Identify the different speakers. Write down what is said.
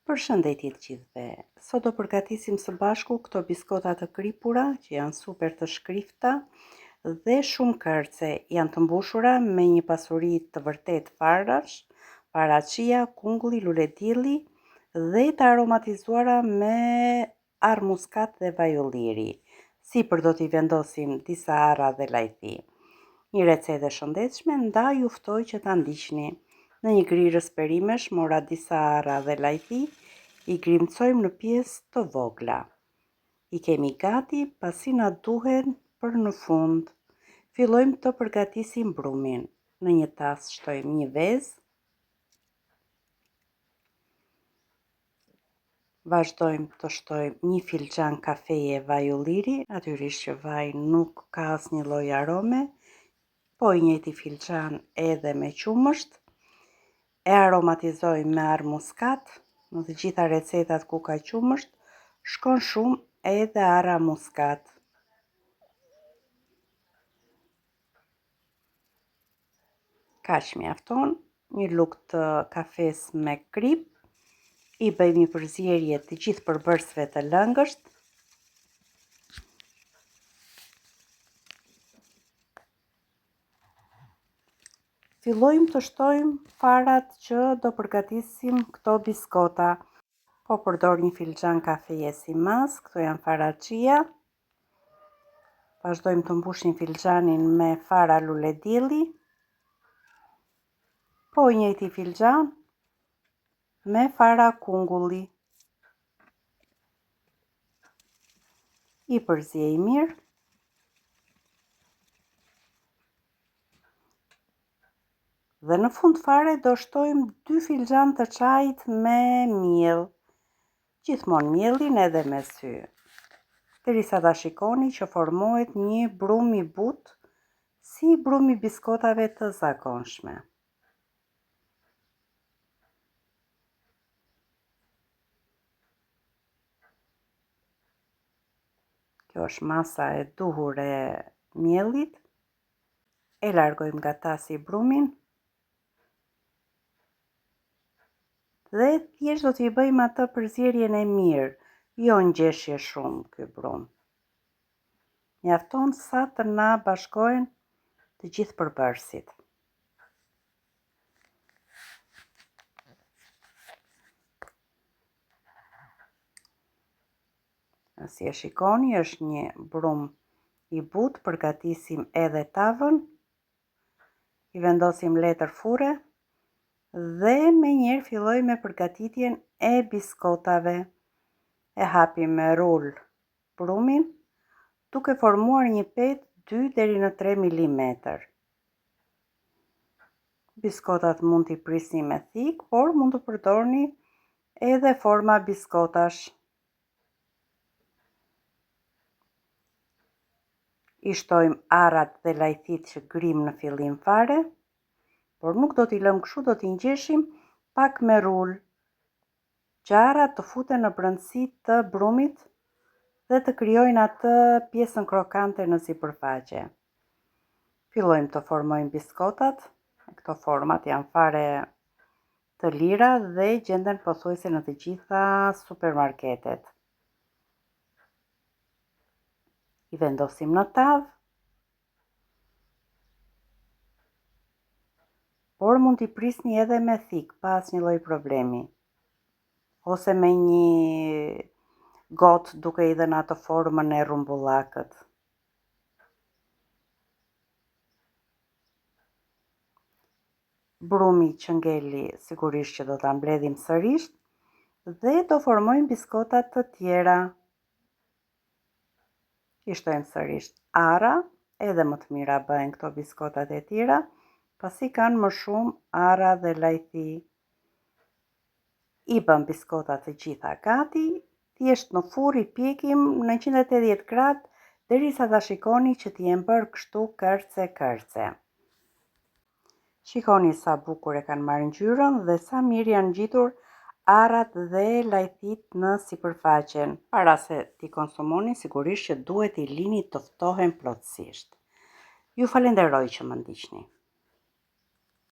Speaker 1: Përshëndetje të gjithëve. Sot do përgatisim së bashku këto biskota të kripura që janë super të shkrifta dhe shumë kërce. Janë të mbushura me një pasuri të vërtet farash, paraçia, kungulli, luledilli dhe të aromatizuara me arr muskat dhe vaj ulliri. Sipër do t'i vendosim disa arra dhe lajthi. Një recetë e shëndetshme, ndaj ju ftoj që ta ndiqni. Në një grirës perimesh mora disa arra dhe lajthi, i grimcojmë në pjesë të vogla. I kemi gati, pasi na duhen për në fund. Fillojmë të përgatisim brumin. Në një tas shtojmë një vezë. Vazhdojmë të shtojmë një filxhan kafeje vaj ulliri, natyrisht që vaj nuk ka asnjë lloj arome, po i njëjti filxhan edhe me qumësht. E aromatizojmë me arr muskat, në të gjitha recetat ku ka qumësht, shkon shumë edhe arra muskat. Kaq mjafton, një lugë të kafes me krip, i bëjmë një përzierje të gjithë përbërësve të lëngësht. Fillojmë të shtojmë farat që do përgatisim këto biskota. Po përdor një filxhan kafeje si mas, këto janë paraçia. Vazhdojmë të mbushim filxhanin me fara luledilli. Po i njëjti filxhan me fara kungulli. I përziej mirë. Dhe në fund fare do shtojmë 2 filxhan të çajit me miell. Gjithmonë miellin edhe me sy. Derisa ta shikoni që formohet një brum i butë, si brumi i biskotave të zakonshme. Kjo është masa e duhur e miellit. E largojmë nga tasi brumin. Dhe thjesht do t'i bëjmë atë përzierjen e mirë, jo ngjeshje shumë ky brum. Mjafton sa të na bashkohen të gjithë përbërësit. Si e shikoni, është një brum i butë, përgatisim edhe tavën, i vendosim letër fure dhe me njerë filloj me përgatitjen e biskotave. E hapim me rul brumin, duke formuar një petë 2 deri në 3 mm. Biskotat mund t'i prisni me thikë, por mund të përdorni edhe forma biskotash. I shtojmë arrat dhe lajthit që grim në fillim fare, por nuk do t'i lëmë kështu, do t'i ngjeshim pak me rul, që arrat të futen në brendësi të brumit dhe të krijojnë atë pjesën krokante në sipërfaqe. Fillojmë të formojmë biskotat. Këto format janë fare të lira dhe gjenden pothuajse në të gjitha supermarketet. I vendosim në tavë, por mund t'i prisni edhe me thikë, pa asnjë lloj problemi. Ose me një gotë duke i dhënë atë formën e rumbullakët. Brumi që ngeli sigurisht që do ta mbledhim sërish dhe do formojmë biskotat të tjera. I shtojmë sërish arra, edhe më të mira bëhen këto biskotat e tjera, pasi kanë më shumë arra dhe lajthi. I bëm biskotat të gjitha gati, thjesht në furrë i pjekim në 180 gradë derisa ta shikoni që t'i jenë bërë kështu kërce. Shikoni sa bukur e kanë marrë ngjyrën dhe sa mirë janë ngjitur arrat dhe lajthit në sipërfaqen. Para se t'i konsumoni, sigurisht që duhet i lini të ftohen plotësisht. Ju falenderoj që më ndiqni.